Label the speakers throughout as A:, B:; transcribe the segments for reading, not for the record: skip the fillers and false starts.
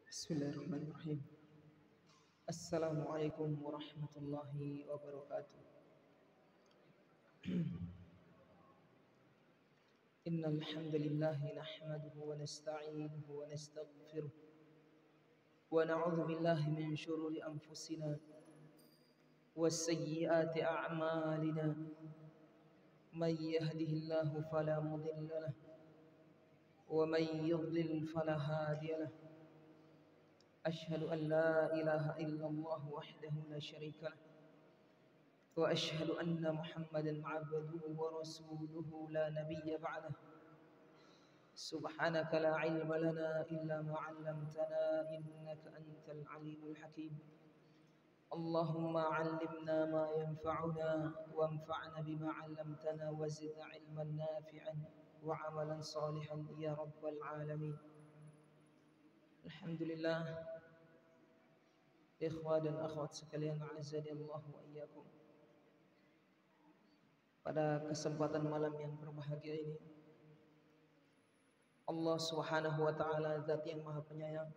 A: Bismillahirrahmanirrahim. Assalamualaikum warahmatullahi wabarakatuh. Innal hamdalillah nahmaduhu wa nasta'inuhu wa nastaghfiruh wa na'udzu billahi min shururi anfusina wa sayyiati a'malina. Man yahdihillahu fala mudilla lahu wa man yudlil fala hadiya lahu. أشهد أن لا إله إلا الله وحده لا شريك له وأشهد أن محمدا عبده ورسوله لا نبي بعده. سبحانك لا علم لنا إلا ما علمتنا إنك أنت العليم الحكيم. اللهم علمنا ما ينفعنا وانفعنا بما علمتنا وزد علما نافعا وعملا صالحا يا رب العالمين. Alhamdulillah, ikhwah dan akhwat sekalian, azani Allah wa iyyakum. Pada kesempatan malam yang berbahagia ini, Allah Subhanahu wa taala, Zat yang Maha Penyayang,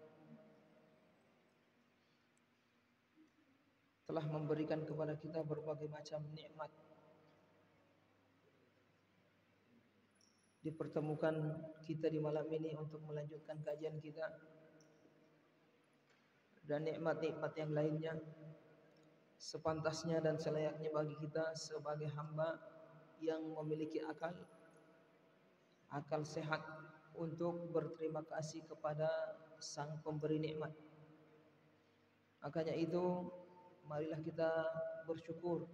A: telah memberikan kepada kita berbagai macam nikmat. Dipertemukan kita di malam ini untuk melanjutkan kajian kita, dan nikmat-nikmat yang lainnya sepantasnya dan selayaknya bagi kita sebagai hamba yang memiliki akal sehat untuk berterima kasih kepada Sang Pemberi nikmat. Makanya itu, marilah kita bersyukur,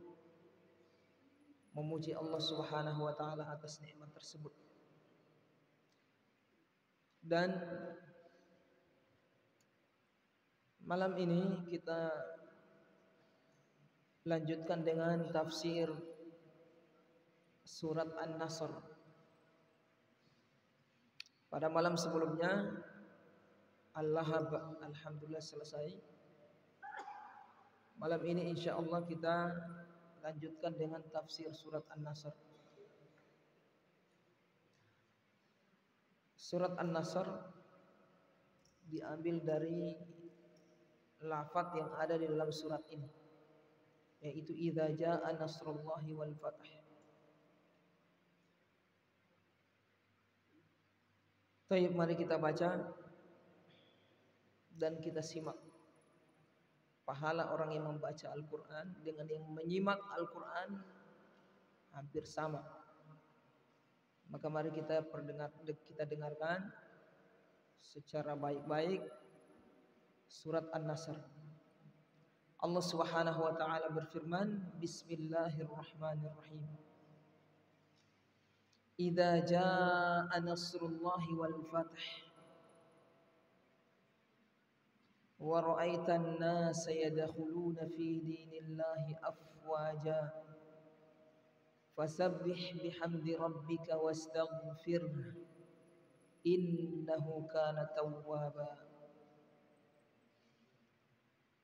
A: memuji Allah Subhanahu wa taala atas nikmat tersebut. Dan malam ini kita lanjutkan dengan tafsir surat An-Nasr. Pada malam sebelumnya Al-Lahab alhamdulillah selesai. Malam ini insyaallah kita lanjutkan dengan tafsir surat An-Nasr. Surat An-Nasr diambil dari lafaz yang ada di dalam surat ini, yaitu idza jaa nasrullahi wal fath. Baik, mari kita baca dan kita simak. Pahala orang yang membaca Al-Quran dengan yang menyimak Al-Quran hampir sama. Maka mari kita dengarkan secara baik-baik surat An-Nasr. Allah Subhanahu wa taala berfirman, Bismillahirrahmanirrahim. Idza jaa nasrullahi wal fath wa ra'aitan nasa yadkhuluna fi dinillahi afwaja fasabbih bihamdi rabbika wastaghfirhu innahu kana tawwaba.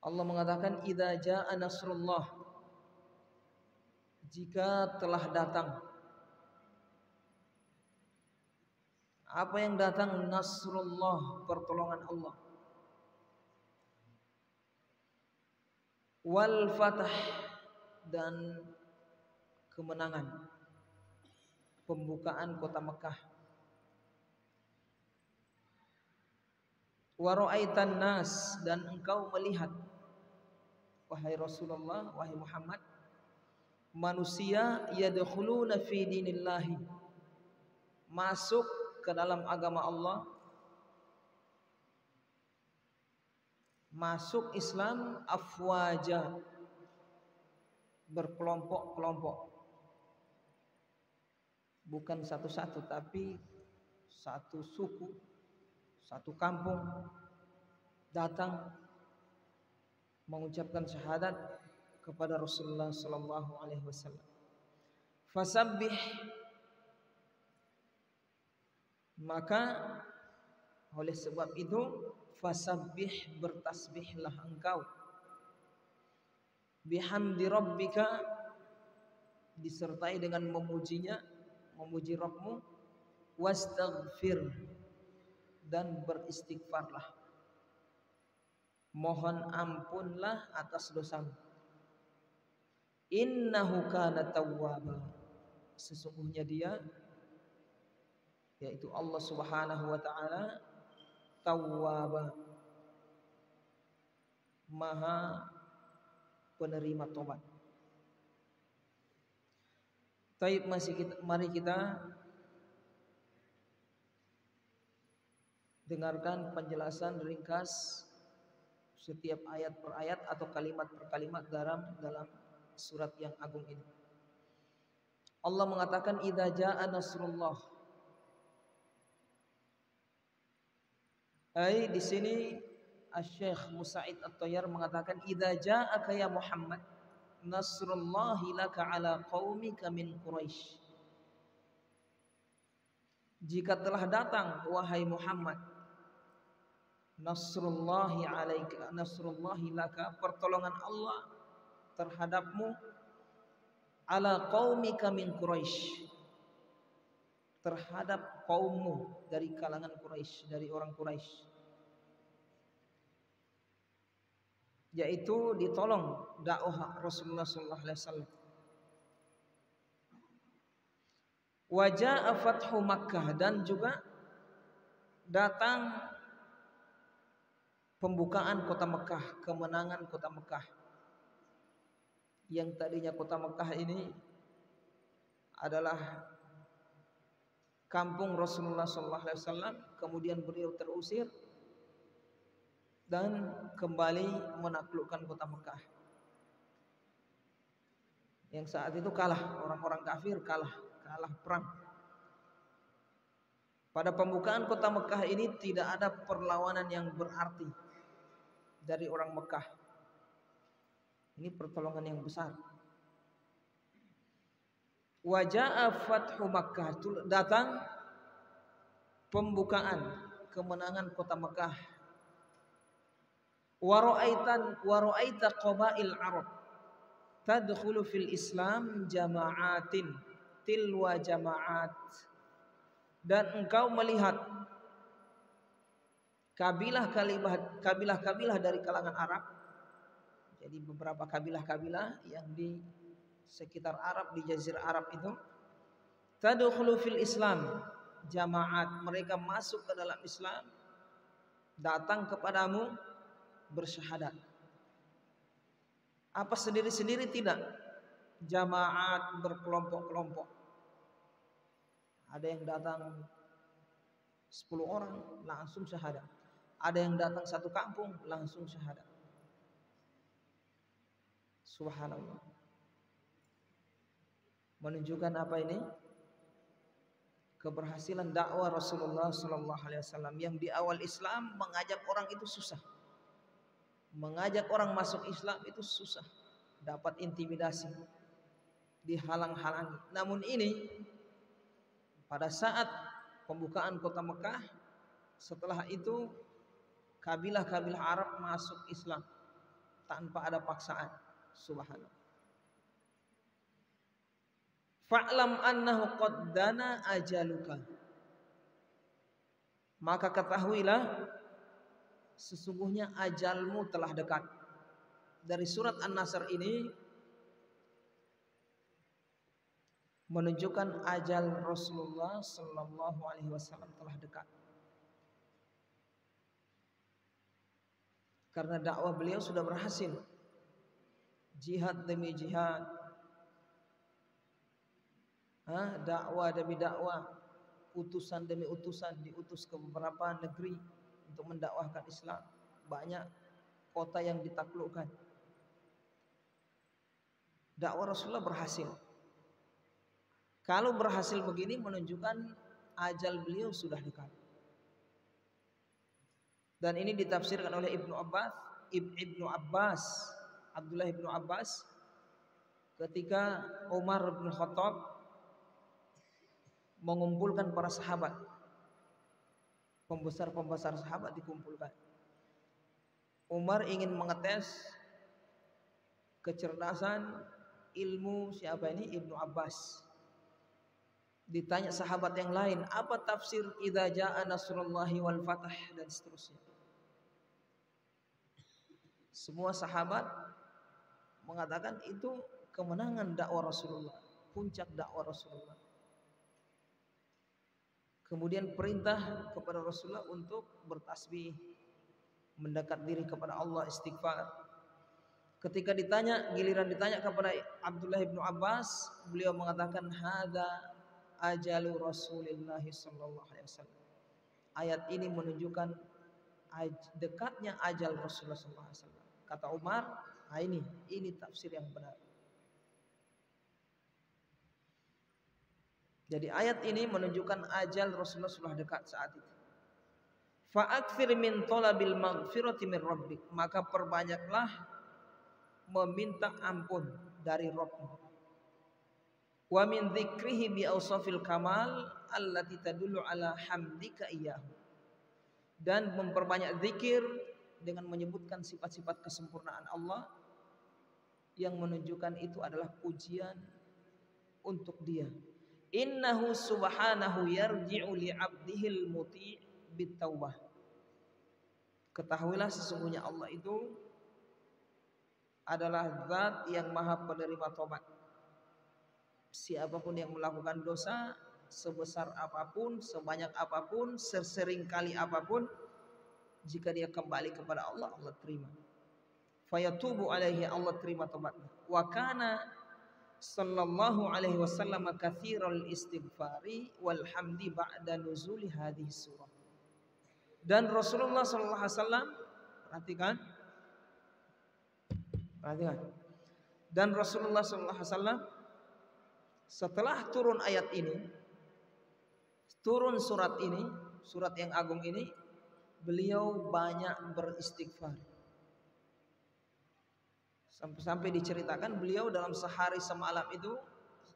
A: Allah mengatakan idza jaa nasrullah, jika telah datang. Apa yang datang? Nasrullah, pertolongan Allah. Wal fath, dan kemenangan, pembukaan kota Mekah. Wa ra'aitan nas, dan engkau melihat, wahai Rasulullah, wahai Muhammad, manusia yadkhuluna fi dinillahi, masuk ke dalam agama Allah, masuk Islam, afwaja, berkelompok-kelompok, bukan satu-satu, tapi satu suku, satu kampung datang mengucapkan syahadat kepada Rasulullah sallallahu alaihi wasallam. Fasabbih, maka oleh sebab itu fasabbih, bertasbihlah engkau, bihamdi rabbika, disertai dengan memujinya, memuji Rabbmu, wastaghfir, dan beristighfarlah. mohon ampunlah atas dosamu. Innahu kana tawwaba, sesungguhnya dia, yaitu Allah Subhanahu wa taala, tawwaba, maha penerima tobat. Taib, mari kita dengarkan penjelasan ringkas setiap ayat per ayat atau kalimat per kalimat dalam surat yang agung ini. Allah mengatakan idza jaa nasrullah. Di sini Asy-Syaikh Musa'id At-Tayyar mengatakan idza ja'aka ya Muhammad nasrullahi laka ala qaumika min Quraisy. Jika telah datang wahai Muhammad nasrullahi alaika, nasrullahi laka, pertolongan Allah terhadapmu, ala qaumika min Quraisy, terhadap kaummu dari kalangan Quraisy, dari orang Quraisy, yaitu ditolong dakwah Rasulullah sallallahu alaihi wasallam. Wa jaa fathu Makkah, dan juga datang pembukaan kota Mekah, kemenangan kota Mekah. Yang tadinya kota Mekah ini adalah kampung Rasulullah sallallahu alaihi wasallam, kemudian beliau terusir dan kembali menaklukkan kota Mekah. Yang saat itu kalah, orang-orang kafir kalah perang. Pada pembukaan kota Mekah ini tidak ada perlawanan yang berarti dari orang Mekah. Ini pertolongan yang besar. Wa jaa fathu Makkah, datang pembukaan kemenangan kota Mekah. Wa ra'aita qabail Arab tadkhulu fil Islam jama'atin tilwa jama'at, dan engkau melihat kabilah-kabilah dari kalangan Arab. Jadi beberapa kabilah-kabilah yang di sekitar Arab, di Jazirah Arab itu, tadkhulu fil Islam jama'at, mereka masuk ke dalam Islam, datang kepadamu bersyahadat. Apa sendiri-sendiri? Tidak. Jama'at, berkelompok-kelompok. Ada yang datang 10 orang langsung syahadat. Ada yang datang satu kampung langsung syahadat. Subhanallah. Menunjukkan apa ini? Keberhasilan dakwah Rasulullah sallallahu alaihi wasallam, yang di awal Islam mengajak orang itu susah. Mengajak orang masuk Islam itu susah, dapat intimidasi, dihalang-halangi. Namun ini pada saat pembukaan kota Mekah, setelah itu kabilah-kabilah Arab masuk Islam tanpa ada paksaan. Subhanallah. Fa'lam annahu qad dana ajaluka, maka ketahuilah sesungguhnya ajalmu telah dekat. Dari surat An-Nasr ini menunjukkan ajal Rasulullah sallallahu alaihi wasallam telah dekat. Karena dakwah beliau sudah berhasil. Jihad demi jihad, dakwah demi dakwah, utusan demi utusan diutus ke beberapa negeri untuk mendakwahkan Islam. Banyak kota yang ditaklukkan. Dakwah Rasulullah berhasil. Kalau berhasil begini menunjukkan ajal beliau sudah dekat. Dan ini ditafsirkan oleh Abdullah ibnu Abbas ketika Umar bin Khattab mengumpulkan para sahabat. Pembesar-pembesar sahabat dikumpulkan. Umar ingin mengetes kecerdasan ilmu siapa ini? Ibnu Abbas. Ditanya sahabat yang lain, apa tafsir idza jaa nasrullahi wal fath, dan seterusnya. Semua sahabat mengatakan itu kemenangan dakwah Rasulullah, puncak dakwah Rasulullah. Kemudian perintah kepada Rasulullah untuk bertasbih, mendekat diri kepada Allah, istighfar. Ketika giliran ditanya kepada Abdullah bin Abbas, beliau mengatakan hadza ajalu Rasulillah sallallahu alaihi wasallam. Ayat ini menunjukkan dekatnya ajal Rasulullah sallallahu alaihi wasallam. Kata Umar, nah ini tafsir yang benar. Jadi ayat ini menunjukkan ajal Rasulullah sudah dekat saat itu. Fa'akthir min talabil maghfirati min rabbik, maka perbanyaklah meminta ampun dari Rabbmu. Wa min dzikrihi bi awsafil kamal allati tadullu ala hamdika iyyahu. Dan memperbanyak zikir dengan menyebutkan sifat-sifat kesempurnaan Allah yang menunjukkan itu adalah pujian untuk Dia. Innahu subhanahu yarji'u li 'abdihil muti' bitaubah. Ketahuilah sesungguhnya Allah itu adalah zat yang maha penerima tobat. Siapapun yang melakukan dosa sebesar apapun, sebanyak apapun, sesering kali apapun, jika dia kembali kepada Allah, Allah terima. Fayatubu alaihi, Allah terima tobatnya. Wa kana sallallahu alaihi wasallam katsiral istighfari wal hamdi ba'da nuzuli hadhihi surah. Dan Rasulullah sallallahu alaihi wasallam, perhatikan. Dan Rasulullah sallallahu alaihi wasallam setelah turun ayat ini, turun surat ini, surat yang agung ini, beliau banyak beristighfar. Sampai diceritakan beliau dalam sehari semalam itu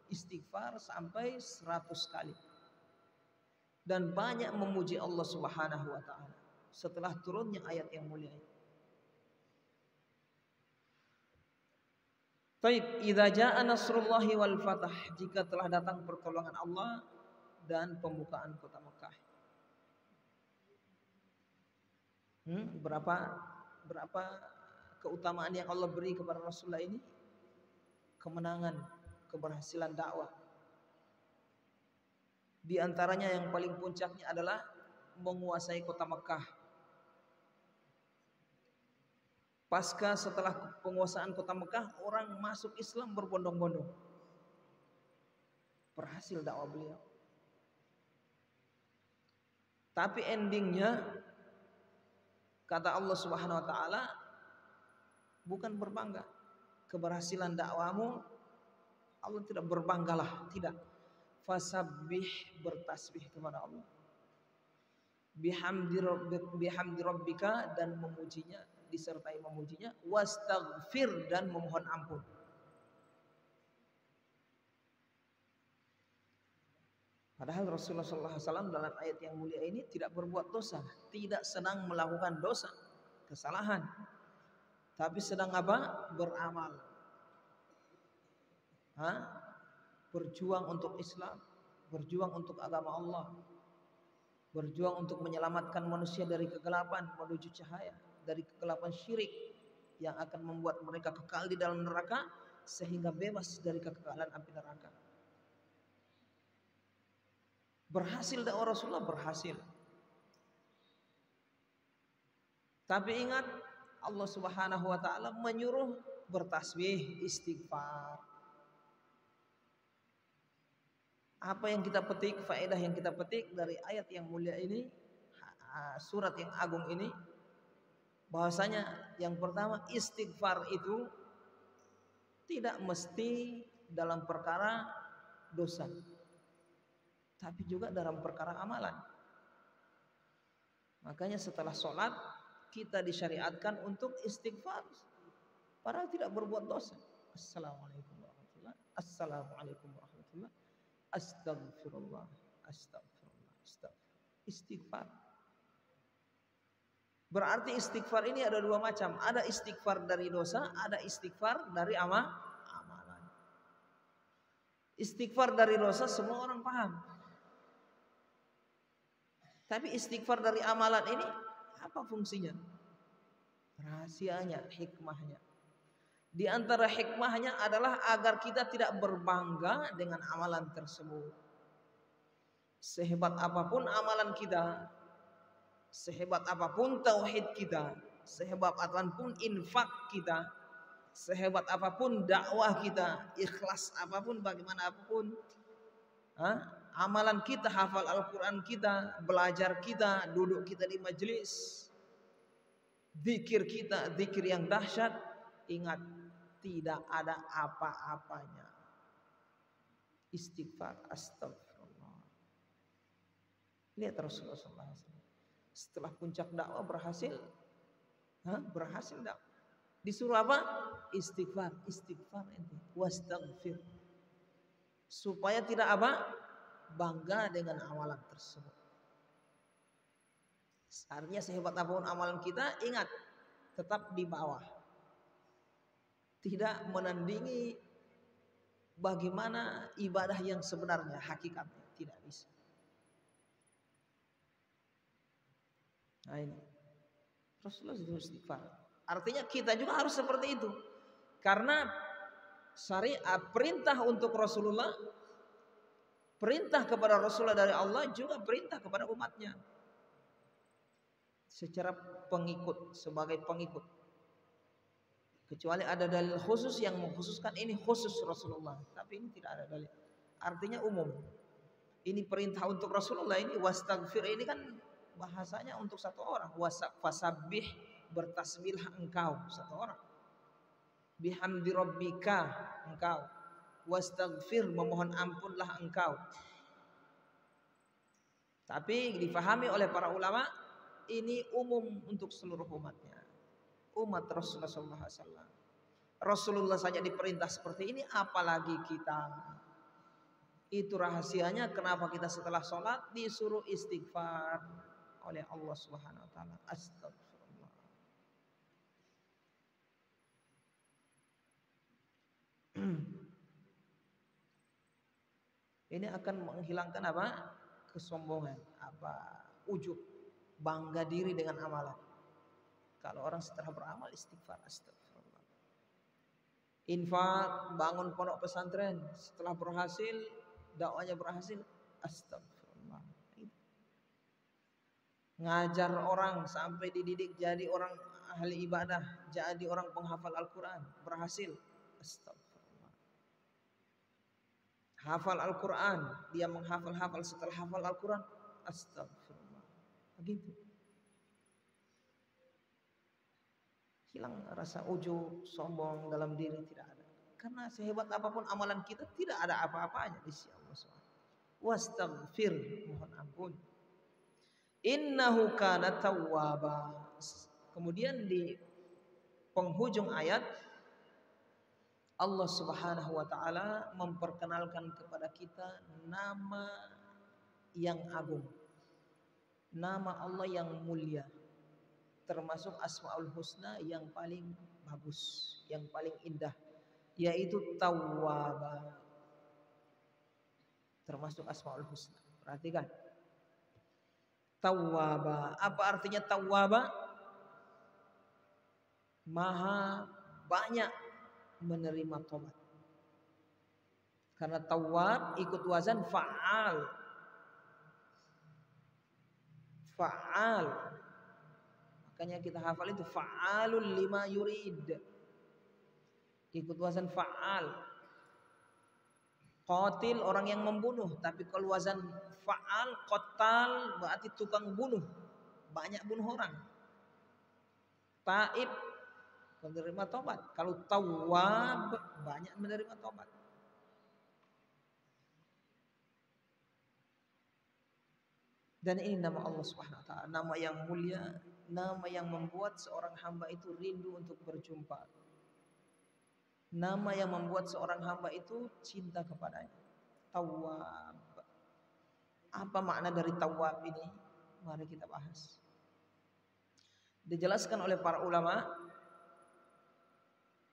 A: istighfar sampai 100 kali. Dan banyak memuji Allah Subhanahu wa taala setelah turunnya ayat yang mulia ini. Taib, idza jaa nasrullahi wal fath, jika telah datang pertolongan Allah dan pembukaan kota Mekah. Berapa keutamaan yang Allah beri kepada Rasulullah ini? Kemenangan, keberhasilan dakwah. Di antaranya yang paling puncaknya adalah menguasai kota Mekah. Pasca setelah penguasaan kota Mekah, orang masuk Islam berbondong-bondong. Berhasil dakwah beliau. Tapi endingnya, kata Allah Subhanahu wa taala, bukan berbangga. Keberhasilan dakwamu, Allah tidak berbanggalah, tidak. Fasabbih, bertasbih kepada Allah. Bihamdi rabbika, dan memujinya, disertai memujinya. Wastaghfir, dan memohon ampun. Padahal Rasulullah SAW dalam ayat yang mulia ini tidak berbuat dosa, tidak sedang melakukan dosa, kesalahan, tapi sedang apa? Beramal. Berjuang untuk Islam, berjuang untuk agama Allah, berjuang untuk menyelamatkan manusia dari kegelapan menuju cahaya, dari kegelapan syirik yang akan membuat mereka kekal di dalam neraka sehingga bebas dari kekekalan api neraka. Berhasil dakwah Rasulullah, berhasil. Tapi ingat, Allah Subhanahu wa taala menyuruh bertasbih, istighfar. Apa yang kita petik, faedah yang kita petik dari ayat yang mulia ini, surat yang agung ini, bahwasanya yang pertama, istighfar itu tidak mesti dalam perkara dosa, tapi juga dalam perkara amalan. Makanya setelah sholat kita disyariatkan untuk istighfar, padahal tidak berbuat dosa. Assalamualaikum warahmatullahi wabarakatuh. Assalamualaikum warahmatullahi wabarakatuh. Astagfirullah, astagfirullah, astagfirullah. Istighfar. Berarti istighfar ini ada dua macam. Ada istighfar dari dosa, ada istighfar dari amalan. Istighfar dari dosa semua orang paham. Tapi istighfar dari amalan ini apa fungsinya? Rahasianya, hikmahnya. Di antara hikmahnya adalah agar kita tidak berbangga dengan amalan tersebut. Sehebat apapun amalan kita, sehebat apapun tauhid kita, sehebat apapun infak kita, sehebat apapun dakwah kita, ikhlas apapun, bagaimanapun amalan kita, hafal Al-Quran kita, belajar kita, duduk kita di majelis, zikir kita, zikir yang dahsyat, ingat tidak ada apa-apanya. Istighfar, astagfirullah. Lihat Rasulullah SAW. Setelah puncak dakwah berhasil, berhasil dakwah. Disuruh apa? Istighfar, istighfar ente, wastaghfir. Supaya tidak apa? Bangga dengan amalan tersebut. Artinya sehebat apapun amalan kita, ingat tetap di bawah. Tidak menandingi bagaimana ibadah yang sebenarnya, hakikatnya. Tidak bisa. Nah ini Rasulullah itu istighfar. Artinya kita juga harus seperti itu. Karena syariat perintah untuk Rasulullah, perintah kepada Rasulullah dari Allah juga perintah kepada umatnya. Secara pengikut, sebagai pengikut. Kecuali ada dalil khusus yang mengkhususkan ini khusus Rasulullah, tapi ini tidak ada dalil. Artinya umum. Ini perintah untuk Rasulullah, ini wastaghfir ini kan bahasanya untuk satu orang. Fasabbih, bertasbihlah engkau, satu orang. Bihamdi rabbika, engkau. Wastaghfir, memohon ampunlah engkau. Tapi difahami oleh para ulama, ini umum untuk seluruh umatnya. Umat Rasulullah SAW. Rasulullah saja diperintah seperti ini, apalagi kita. Itu rahasianya kenapa kita setelah sholat disuruh istighfar oleh Allah Subhanahu Wa Taala. Astagfirullah. Ini akan menghilangkan apa? Kesombongan, ujub, bangga diri dengan amalan. Kalau orang setelah beramal istighfar, astagfirullah. Infak, bangun pondok pesantren, setelah berhasil, dakwanya berhasil, astagfirullah. Ngajar orang sampai dididik jadi orang ahli ibadah, jadi orang penghafal Al-Quran, berhasil, astagfirullah. Hafal Al-Quran, dia menghafal setelah hafal Al-Quran, astagfirullah. Begitu. Hilang rasa ujub, sombong dalam diri, tidak ada. Karena sehebat apapun amalan kita, tidak ada apa-apanya di sisi Allah SWT. Wastaghfir, mohon ampun. Innahu kana tawwaba. Kemudian di penghujung ayat Allah Subhanahu wa taala memperkenalkan kepada kita nama yang agung. Nama Allah yang mulia. Termasuk Asmaul Husna yang paling bagus, yang paling indah, yaitu Tawwaba. Termasuk Asmaul Husna. Perhatikan. Tawwaba. Apa artinya Tawwaba? Maha banyak menerima tobat. Karena Tawwab ikut wazan fa'al. Fa'al. Makanya kita hafal itu fa'alul lima yurid. Ikut wazan fa'al. Qatil orang yang membunuh, tapi kalau wazan fa'al, qatal berarti tukang bunuh. Banyak bunuh orang. Taib menerima tobat. Kalau tawwab banyak menerima tobat. Dan ini nama Allah Subhanahu wa taala, nama yang mulia, nama yang membuat seorang hamba itu rindu untuk berjumpa. Nama yang membuat seorang hamba itu cinta kepadanya. Tawwab. Apa makna dari tawwab ini? Mari kita bahas. Dijelaskan oleh para ulama,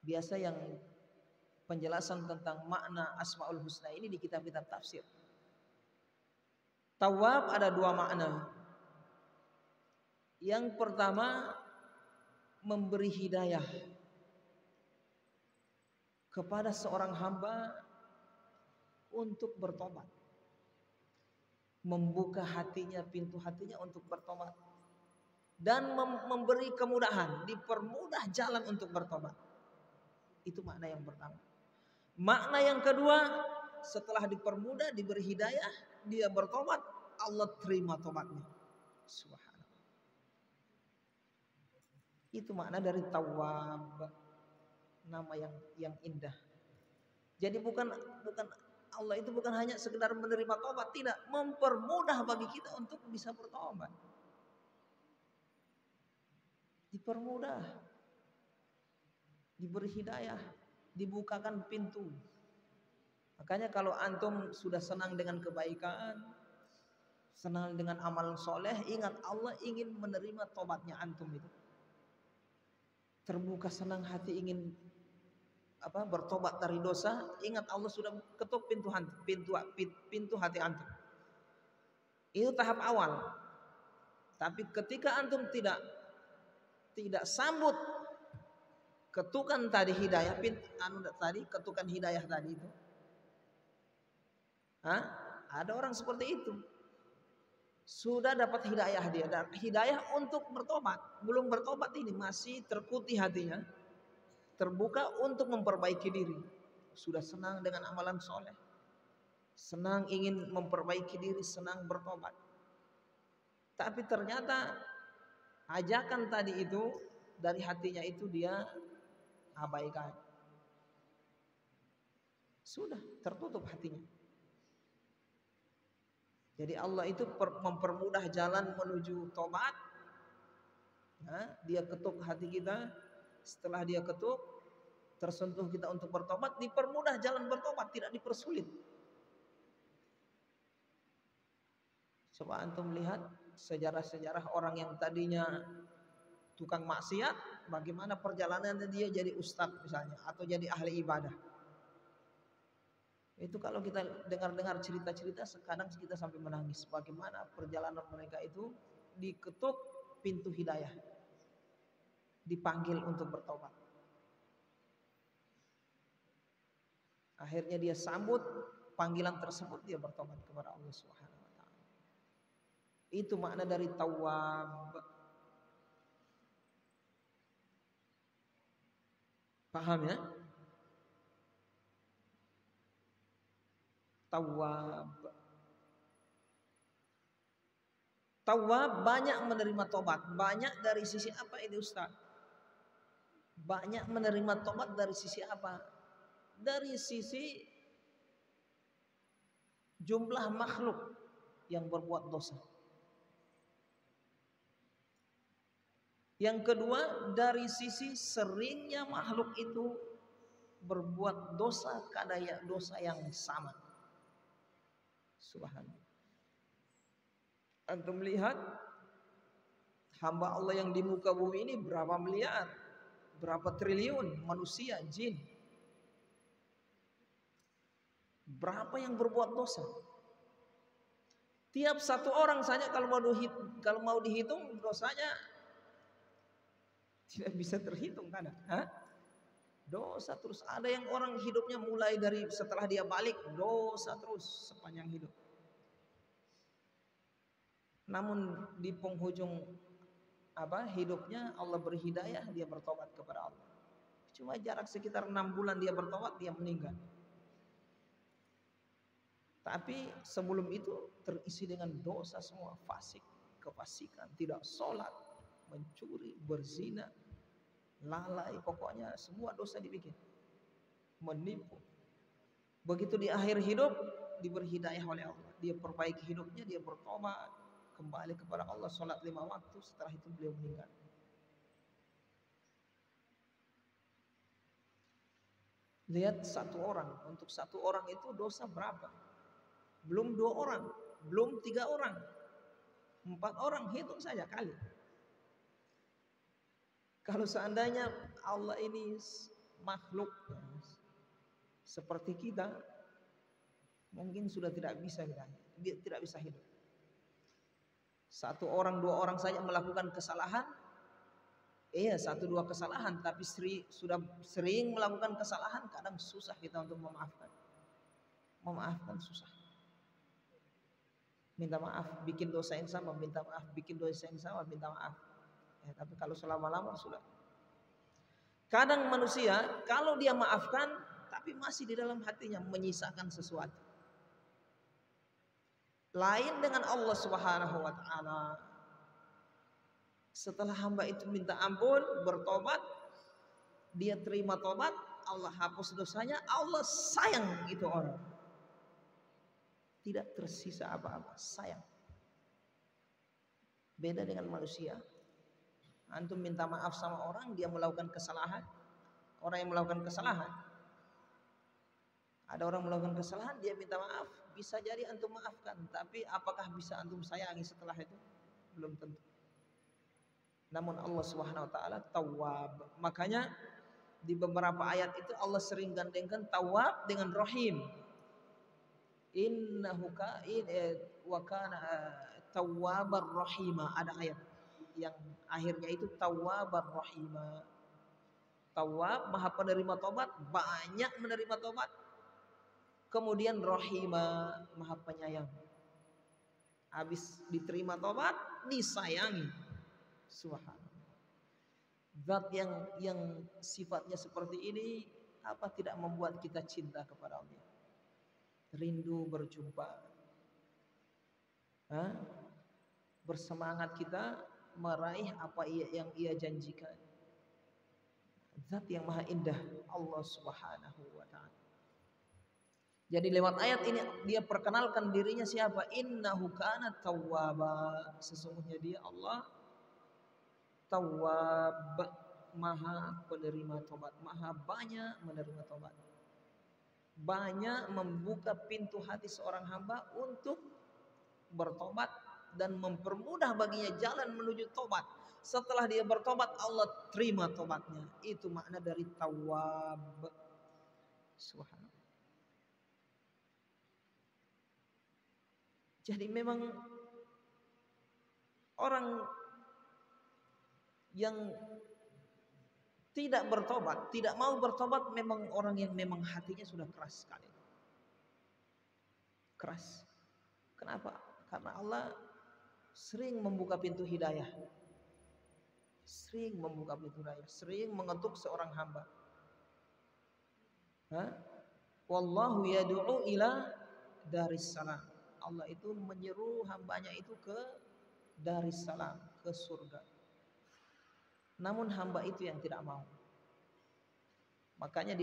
A: biasa yang penjelasan tentang makna Asmaul Husna ini di kitab-kitab tafsir. Tawwab ada dua makna. Yang pertama, memberi hidayah kepada seorang hamba untuk bertobat, membuka hatinya, pintu hatinya untuk bertobat, dan memberi kemudahan, dipermudah jalan untuk bertobat. Itu makna yang pertama. Makna yang kedua, setelah dipermudah, diberi hidayah, dia bertobat, Allah terima tobatnya. Subhanallah. Itu makna dari Tawwab, nama yang indah. Jadi bukan Allah itu bukan hanya sekedar menerima tobat, tidak, mempermudah bagi kita untuk bisa bertobat. Dipermudah, diberi hidayah, dibukakan pintu. Makanya kalau antum sudah senang dengan kebaikan, senang dengan amal soleh, ingat Allah ingin menerima tobatnya antum itu. Terbuka senang hati ingin bertobat dari dosa, ingat Allah sudah ketuk pintu hati antum. Itu tahap awal. Tapi ketika antum tidak sambut ketukan tadi hidayah, ketukan hidayah tadi itu, ada orang seperti itu. Sudah dapat hidayah dia, dan hidayah untuk bertobat, belum bertobat ini masih terputih hatinya, terbuka untuk memperbaiki diri. Sudah senang dengan amalan soleh, senang ingin memperbaiki diri, senang bertobat. Tapi ternyata ajakan tadi itu dari hatinya itu dia abaikan. Sudah tertutup hatinya. Jadi Allah itu mempermudah jalan menuju tobat. Dia ketuk hati kita. Setelah dia ketuk, tersentuh kita untuk bertobat, dipermudah jalan bertobat, tidak dipersulit. Coba antum lihat sejarah-sejarah orang yang tadinya tukang maksiat, bagaimana perjalanannya dia jadi ustadz misalnya, atau jadi ahli ibadah. Itu kalau kita dengar-dengar cerita-cerita, kadang kita sampai menangis. Bagaimana perjalanan mereka itu diketuk pintu hidayah, dipanggil untuk bertobat. Akhirnya dia sambut panggilan tersebut, dia bertobat kepada Allah Subhanahu wa taala. Itu makna dari Tawwab. Paham ya? Tawwab banyak menerima tobat. Banyak dari sisi apa ini Ustaz? Banyak menerima tobat dari sisi apa? Dari sisi jumlah makhluk yang berbuat dosa. Yang kedua, dari sisi seringnya makhluk itu berbuat dosa, kadang dosa yang sama. Subhanallah. Antum melihat hamba Allah yang di muka bumi ini berapa miliar, berapa triliun manusia, jin. Berapa yang berbuat dosa? Tiap satu orang saja kalau mau dihitung dosanya tidak bisa terhitung kan? Dosa terus. Ada yang orang hidupnya mulai dari setelah dia balik dosa terus sepanjang hidup. Namun di penghujung hidupnya Allah beri hidayah, dia bertobat kepada Allah. Cuma jarak sekitar 6 bulan dia bertobat, dia meninggal. Tapi sebelum itu terisi dengan dosa semua, fasik, kefasikan, tidak sholat, mencuri, berzina, lalai, pokoknya semua dosa dibikin, menipu. Begitu di akhir hidup diberi hidayah oleh Allah, dia perbaiki hidupnya, dia bertobat kembali kepada Allah, sholat 5 waktu. Setelah itu beliau meninggal. Lihat satu orang, untuk satu orang itu dosa berapa? Belum 2 orang, belum 3 orang, 4 orang, hitung saja kali. Kalau seandainya Allah ini makhluk seperti kita, mungkin sudah tidak bisa hidup. 1 orang 2 orang saja melakukan kesalahan, Iya, satu dua kesalahan, tapi sudah sering melakukan kesalahan, kadang susah kita untuk memaafkan. Memaafkan susah. Minta maaf, bikin dosa yang sama, minta maaf, bikin dosa yang sama, minta maaf. Ya, tapi kalau selama-lama sudah. Kadang manusia kalau dia maafkan, tapi masih di dalam hatinya menyisakan sesuatu. Lain dengan Allah Subhanahu wa taala. Setelah hamba itu minta ampun, bertobat, dia terima tobat, Allah hapus dosanya, Allah sayang itu orang. Tidak tersisa apa-apa, sayang. Beda dengan manusia. Antum minta maaf sama orang, dia melakukan kesalahan. Orang yang melakukan kesalahan. Ada orang melakukan kesalahan, dia minta maaf, bisa jadi antum maafkan, tapi apakah bisa antum sayangi setelah itu? Belum tentu. Namun Allah Subhanahu wa taala Tawwab. Makanya di beberapa ayat itu Allah sering gandengkan Tawwab dengan Rahim. Innahu wa kana Tawwabar Rahima. Ada ayat yang akhirnya itu Tawwabar Rahima. Tawwab, Maha penerima tobat, banyak menerima tobat. Kemudian Rahima, Maha penyayang. Habis diterima tobat, disayangi. Subhanallah. Zat yang sifatnya seperti ini, apa tidak membuat kita cinta kepada Allah? Rindu berjumpa. Bersemangat kita meraih apa yang ia janjikan. Zat yang maha indah, Allah Subhanahu wa ta'ala. Jadi lewat ayat ini dia perkenalkan dirinya siapa? Innahu kana tawwaba. Sesungguhnya dia Allah Tawwab, maha penerima tobat, maha banyak menerima tobat. Banyak membuka pintu hati seorang hamba untuk bertobat dan mempermudah baginya jalan menuju tobat. Setelah dia bertobat, Allah terima tobatnya. Itu makna dari Tawwab. Subhanallah. Jadi memang orang yang tidak bertobat, tidak mau bertobat, memang orang yang memang hatinya sudah keras sekali. Keras. Kenapa? Karena Allah sering membuka pintu hidayah. Sering membuka pintu hidayah, sering mengetuk seorang hamba. Wallahu yad'u ila daris salam. Allah itu menyeru hambanya itu ke daris salam, ke surga. Namun hamba itu yang tidak mau. Makanya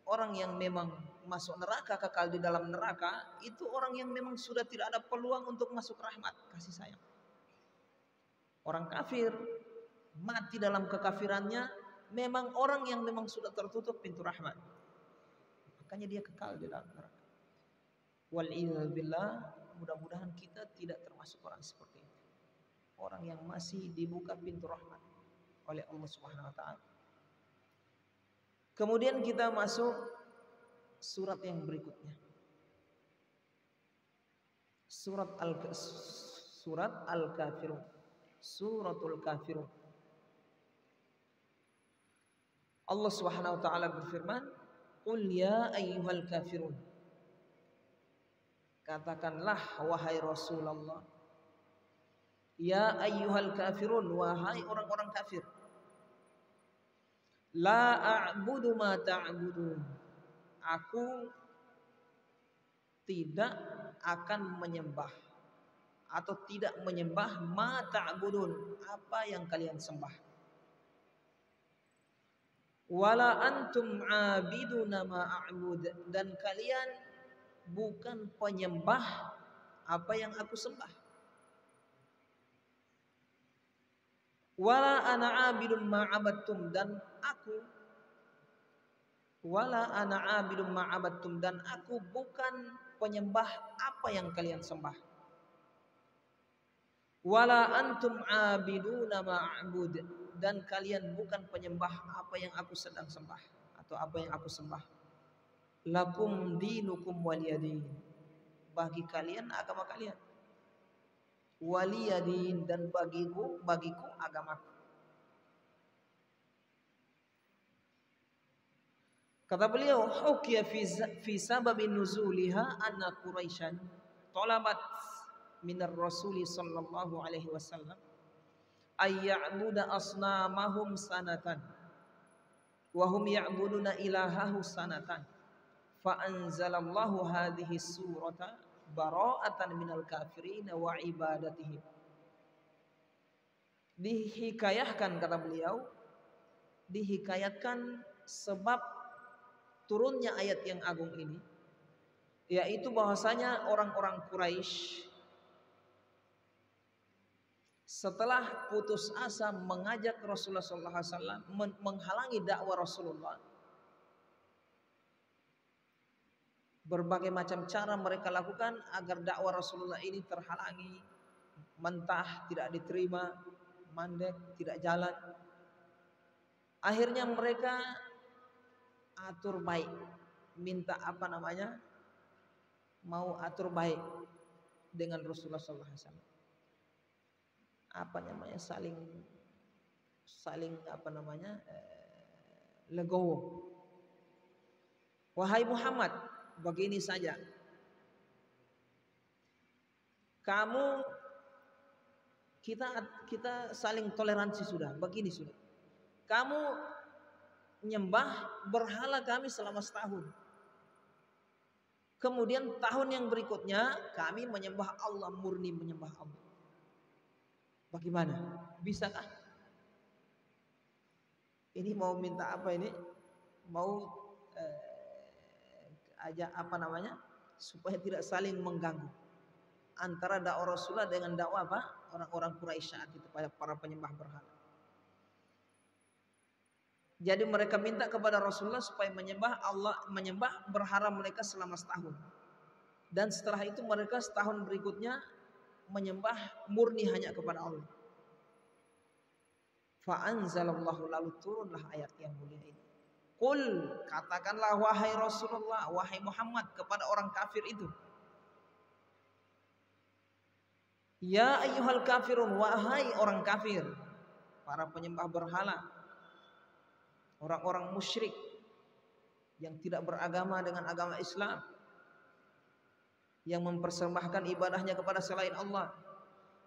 A: orang yang memang masuk neraka, kekal di dalam neraka, itu orang yang memang sudah tidak ada peluang untuk masuk rahmat, kasih sayang. Orang kafir mati dalam kekafirannya, memang orang yang memang sudah tertutup pintu rahmat. Makanya dia kekal di dalam neraka. Wal'iyadzubillah, mudah-mudahan kita tidak termasuk orang seperti itu. Orang yang masih dibuka pintu rahmat oleh Allah Subhanahu wa taala. Kemudian kita masuk surat yang berikutnya. Surat Al-Kafirun. Suratul Kafirun. Allah Subhanahu wa taala berfirman, "Qul ya ayyuhal kafirun." Katakanlah wahai Rasulullah, ya ayyuhal kafirun, wahai orang-orang kafir. La a'budu ma ta'budun. Aku tidak akan menyembah atau tidak menyembah ma ta'budun, apa yang kalian sembah. Wala antum 'abiduna ma a'bud, dan kalian bukan penyembah apa yang aku sembah. Wala ana 'abidum ma 'abadtum, dan aku bukan penyembah apa yang kalian sembah. Wala antum 'abiduna ma a'bud, dan kalian bukan penyembah apa yang aku sedang sembah atau apa yang aku sembah. Lakum dinukum waliyadin, bagi kalian agama kalian. waliyadin, dan bagiku agamaku. Kata beliau, hukiya fi sababin nuzuliha anna Quraisyan talabat minar rasuli sallallahu alaihi wasallam ay ya'budu asnamahum sanatan wa hum ya'buduna ilahahu sanatan fa anzalallahu hadhihi surata bara'atan minal kafirin wa ibadatihim. Dihikayatkan, kata beliau, dihikayatkan sebab turunnya ayat yang agung ini, yaitu bahwasanya orang-orang Quraisy setelah putus asa mengajak Rasulullah SAW, menghalangi dakwah Rasulullah, berbagai macam cara mereka lakukan agar dakwah Rasulullah ini terhalangi, mentah, tidak diterima, mandek, tidak jalan. Akhirnya mereka atur baik, minta mau atur baik dengan Rasulullah SAW. Saling legowo. Wahai Muhammad, begini saja, kita saling toleransi sudah. Begini sudah, kamu nyembah berhala kami selama setahun, kemudian tahun yang berikutnya kami menyembah Allah, murni menyembah Allah. Bagaimana? Bisakah? Ini mau minta apa ini? Mau supaya tidak saling mengganggu antara dakwah Rasulullah dengan dakwah orang-orang Quraisy saat itu, para penyembah berhala. Jadi mereka minta kepada Rasulullah supaya menyembah berhala mereka selama setahun. Dan setelah itu mereka setahun berikutnya menyembah murni hanya kepada Allah. Fa anzalallahu, lalu turunlah ayat yang mulia ini. Qul, katakanlah wahai Rasulullah, wahai Muhammad, kepada orang kafir itu. Ya ayyuhal kafirun, wahai orang kafir, para penyembah berhala, orang-orang musyrik yang tidak beragama dengan agama Islam, yang mempersembahkan ibadahnya kepada selain Allah.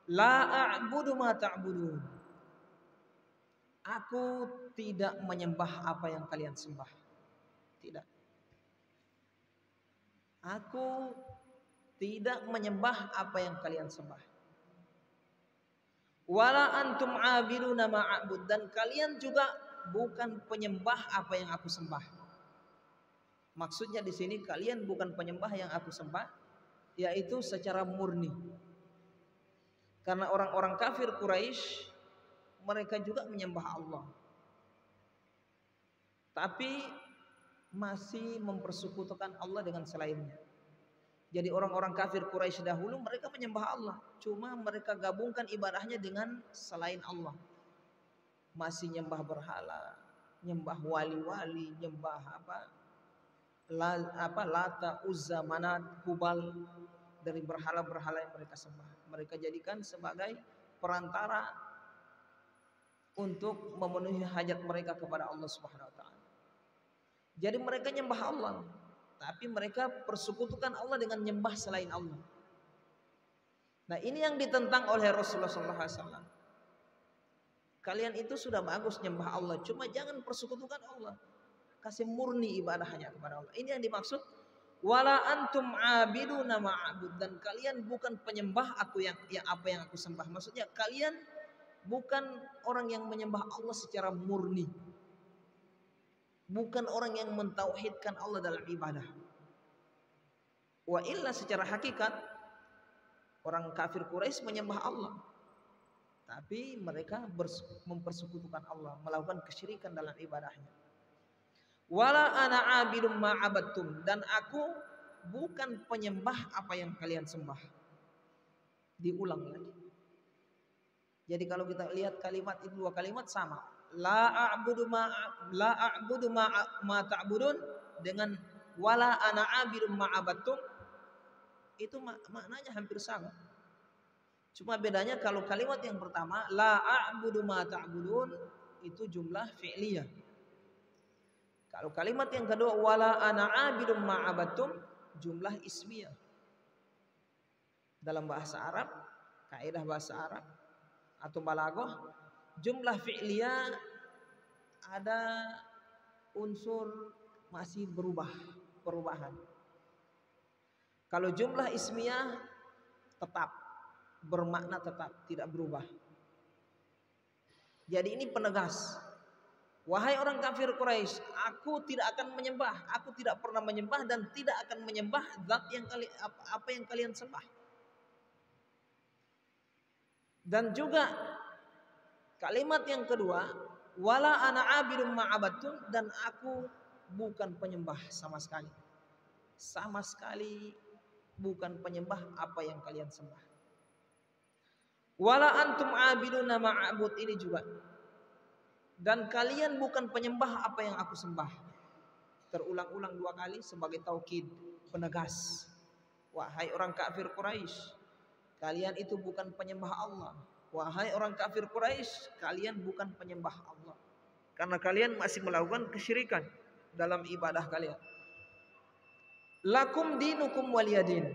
A: La a'budu ma ta'budun, aku tidak menyembah apa yang kalian sembah. Tidak. Aku tidak menyembah apa yang kalian sembah. Wala antum abiduna ma a'bud, dan kalian juga bukan penyembah apa yang aku sembah. Maksudnya di sini kalian bukan penyembah yang aku sembah, yaitu secara murni. Karena orang-orang kafir Quraisy mereka juga menyembah Allah, tapi masih mempersekutukan Allah dengan selainnya. Jadi orang-orang kafir Quraisy dahulu mereka menyembah Allah, cuma mereka gabungkan ibadahnya dengan selain Allah. Masih nyembah berhala, nyembah wali-wali, nyembah Lata, Uzza, Manat, Hubal, dari berhala-berhala yang mereka sembah. Mereka jadikan sebagai perantara untuk memenuhi hajat mereka kepada Allah Subhanahu wa taala. Jadi mereka nyembah Allah, tapi mereka persekutukan Allah dengan nyembah selain Allah. Nah, ini yang ditentang oleh Rasulullah SAW. Kalian itu sudah bagus nyembah Allah, cuma jangan persekutukan Allah. Kasih murni ibadahnya kepada Allah. Ini yang dimaksud wala antum abiduna ma'abud, dan kalian bukan penyembah aku yang apa yang aku sembah. Maksudnya kalian bukan orang yang menyembah Allah secara murni. Bukan orang yang mentauhidkan Allah dalam ibadah. Wa illa, secara hakikat orang kafir Quraisy menyembah Allah, tapi mereka mempersekutukan Allah, melakukan kesyirikan dalam ibadahnya. Wala ana abidum ma'abattum, dan aku bukan penyembah apa yang kalian sembah. Diulang lagi. Jadi kalau kita lihat kalimat itu, dua kalimat sama. La a'budu ma ta'budun dengan wala ana abidum ma'abattum, itu maknanya hampir sama. Cuma bedanya kalau kalimat yang pertama la a'budu ma ta'budun itu jumlah fi'liyah. Kalau kalimat yang kedua wala ana 'abidum ma 'abadtum jumlah ismiyah. Dalam bahasa Arab, kaidah bahasa Arab atau balaghah, jumlah fi'liyah ada unsur masih perubahan. Kalau jumlah ismiyah tetap bermakna tetap, tidak berubah. Jadi ini penegas. Wahai orang kafir Quraisy, aku tidak akan menyembah, aku tidak pernah menyembah dan tidak akan menyembah zat yang apa yang kalian sembah. Dan juga kalimat yang kedua, wala ana abidum ma'abatun, dan aku bukan penyembah sama sekali. Sama sekali bukan penyembah apa yang kalian sembah. Wala antum abiduna ma'abud ini juga. Dan kalian bukan penyembah apa yang aku sembah. Terulang-ulang 2 kali sebagai taukid, penegas. Wahai orang kafir Quraisy, kalian itu bukan penyembah Allah. Wahai orang kafir Quraisy, kalian bukan penyembah Allah. Karena kalian masih melakukan kesyirikan dalam ibadah kalian. Lakum dinukum waliyadin.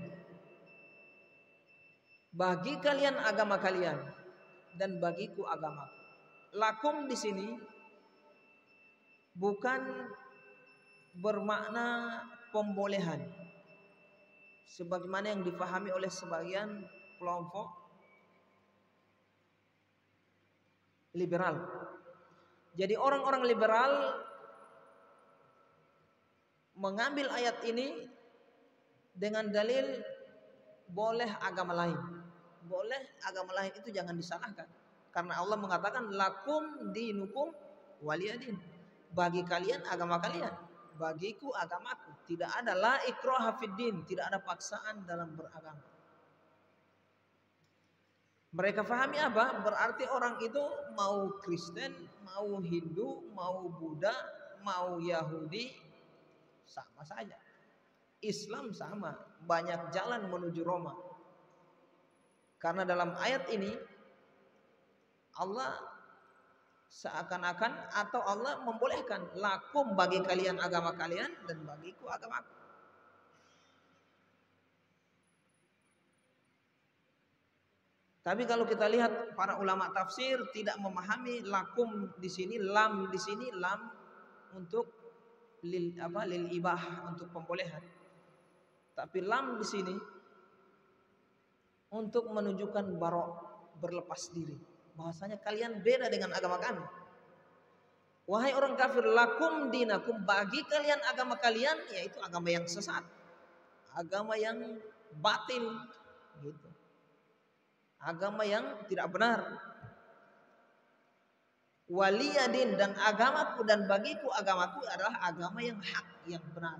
A: Bagi kalian agama kalian dan bagiku agamaku. Lakum di sini bukan bermakna pembolehan sebagaimana yang dipahami oleh sebagian kelompok liberal. Jadi orang-orang liberal mengambil ayat ini dengan dalil boleh agama lain. Boleh agama lain itu jangan disalahkan. Karena Allah mengatakan lakum dinukum waliyadin. Bagi kalian agama kalian, bagiku agamaku. Tidak ada la ikraha fid din, tidak ada paksaan dalam beragama. Mereka pahami apa? Berarti orang itu mau Kristen, mau Hindu, mau Buddha, mau Yahudi, sama saja. Islam sama, banyak jalan menuju Roma. Karena dalam ayat ini Allah seakan-akan atau Allah membolehkan lakum bagi kalian agama kalian dan bagiku agamaku. Tapi kalau kita lihat para ulama tafsir tidak memahami lakum di sini, lam di sini, lam untuk lil ibah, untuk pembolehan. Tapi lam di sini untuk menunjukkan barok, berlepas diri. Bahasanya kalian beda dengan agama kami. Wahai orang kafir, lakum dinakum, bagi kalian agama kalian, yaitu agama yang sesat, agama yang batil, gitu. Agama yang tidak benar. Waliyadin, dan agamaku dan bagiku agamaku adalah agama yang hak, yang benar.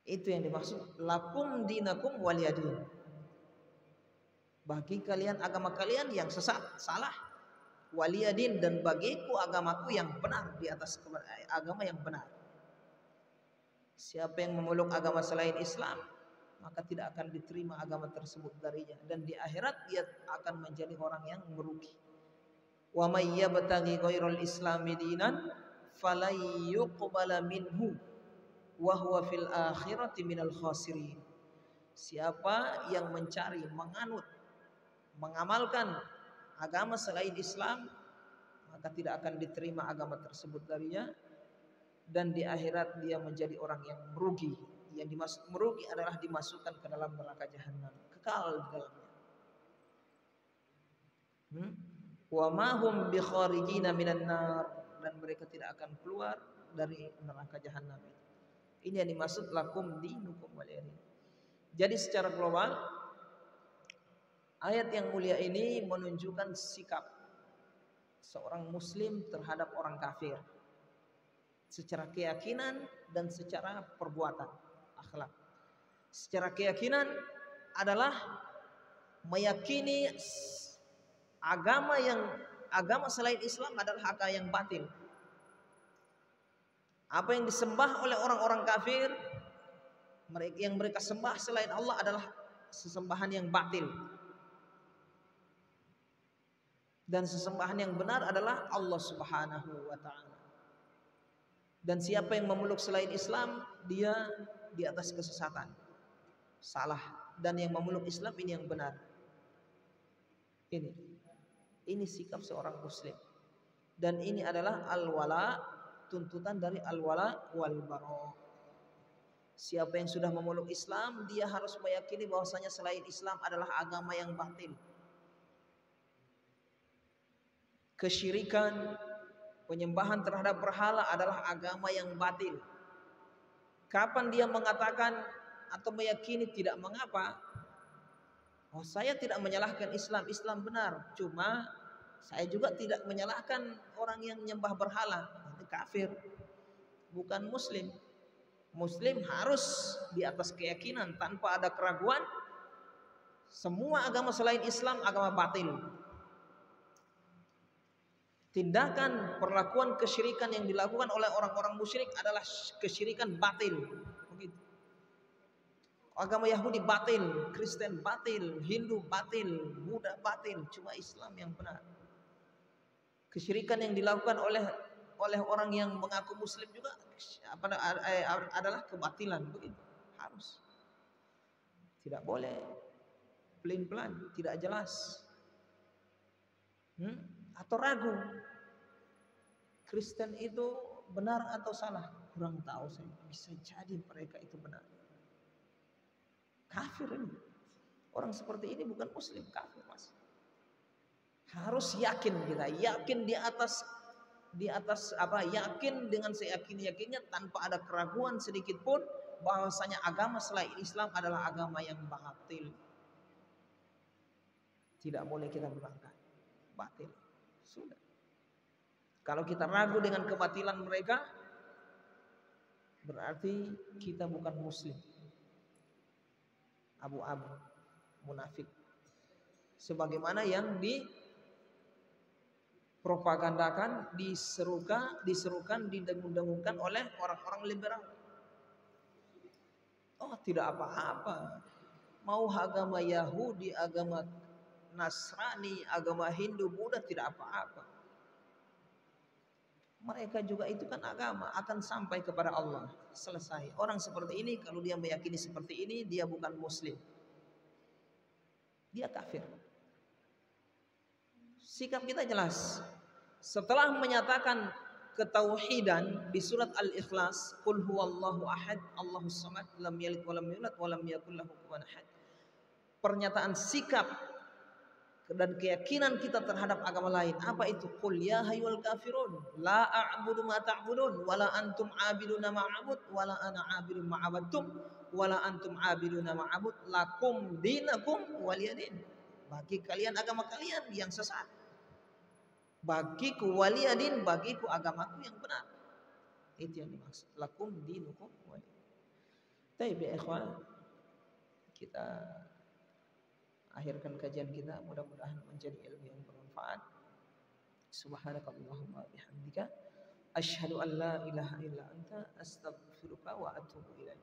A: Itu yang dimaksud lakum dinakum waliyadin. Bagi kalian agama kalian yang sesat, salah. Waliyadin, dan bagiku agamaku yang benar, di atas agama yang benar. Siapa yang memeluk agama selain Islam, maka tidak akan diterima agama tersebut darinya, dan di akhirat dia akan menjadi orang yang merugi. Wa may yabtaghi ghairal islami dinan falay yuqbala minhu wa huwa fil akhirati minal khasirin. Siapa yang mencari, mengamalkan agama selain Islam, maka tidak akan diterima agama tersebut darinya, dan di akhirat dia menjadi orang yang merugi. Yang dimaksud merugi adalah dimasukkan ke dalam neraka jahanam, kekal di dalamnya. Wa ma hum bi kharijina minan nar, dan mereka tidak akan keluar dari neraka jahanam. Ini yang dimaksud lakum dinukum waliyadin. Jadi secara global ayat yang mulia ini menunjukkan sikap seorang muslim terhadap orang kafir secara keyakinan dan secara perbuatan, akhlak. Secara keyakinan adalah meyakini agama selain Islam adalah agama yang batil. Apa yang disembah oleh orang-orang kafir, yang mereka sembah selain Allah adalah sesembahan yang batil. Dan sesembahan yang benar adalah Allah Subhanahu wa taala. Dan siapa yang memeluk selain Islam, dia di atas kesesatan. Salah. Dan yang memeluk Islam ini yang benar. Ini sikap seorang muslim. Dan ini adalah al-wala, tuntutan dari al-wala wal bara. Siapa yang sudah memeluk Islam, dia harus meyakini bahwasanya selain Islam adalah agama yang batil. Kesyirikan, penyembahan terhadap berhala adalah agama yang batil. Kapan dia mengatakan atau meyakini tidak mengapa, oh saya tidak menyalahkan Islam, Islam benar, cuma saya juga tidak menyalahkan orang yang menyembah berhala, itu kafir, bukan muslim. Muslim harus di atas keyakinan tanpa ada keraguan. Semua agama selain Islam agama batil. Tindakan perlakuan kesyirikan yang dilakukan oleh orang-orang musyrik adalah kesyirikan batil. Begitu. Agama Yahudi batil, Kristen batil, Hindu batil, Buddha batil, cuma Islam yang benar. Kesyirikan yang dilakukan oleh orang yang mengaku Muslim juga adalah kebatilan. Begitu. Harus. Tidak boleh pelin-pelan, tidak jelas. Atau ragu, Kristen itu benar atau salah, kurang tahu saya. Bisa jadi mereka itu benar. Kafir ini. Orang seperti ini bukan muslim, kafir mas. Harus yakin kita, yakin di atas apa? Yakin dengan seyakin-yakinnya tanpa ada keraguan sedikit pun bahwasanya agama selain Islam adalah agama yang batil. Tidak boleh kita melanggar. Batil. Sudah. Kalau kita ragu dengan kebatilan mereka, berarti kita bukan muslim. Abu-abu, munafik. Sebagaimana yang dipropagandakan, diserukan, didengung-dengungkan oleh orang-orang liberal. Oh, tidak apa-apa. Mau agama Yahudi, agama Nasrani, agama Hindu, Buddha tidak apa-apa. Mereka juga itu kan agama, akan sampai kepada Allah. Selesai. Orang seperti ini kalau dia meyakini seperti ini, dia bukan muslim. Dia kafir. Sikap kita jelas. Setelah menyatakan ketauhidan di surat Al-Ikhlas, qul huwallahu ahad, Allahus samad, lam yalid walam yulad walam yakul lahu kufuwan ahad. Pernyataan sikap dan keyakinan kita terhadap agama lain. Apa itu? Qul ya hayyul kafirun la a'budu ma ta'budun wala antum 'abiduna ma a'bud wala ana 'abidun ma 'abadtum wala antum 'abiduna ma a'bud lakum dinakum waliyadin. Bagi kalian agama kalian yang sesat. Bagiku waliyadin, bagiku agamaku yang benar. Itu yang dimaksud. Lakum dinukum waliyadin. Baik ya ikhwan, kita akhirkan kajian kita, mudah-mudahan menjadi ilmu yang bermanfaat. Subhanakallahumma bihamdika asyhadu an la ilaha illa anta astaghfiruka wa atubu ilaik.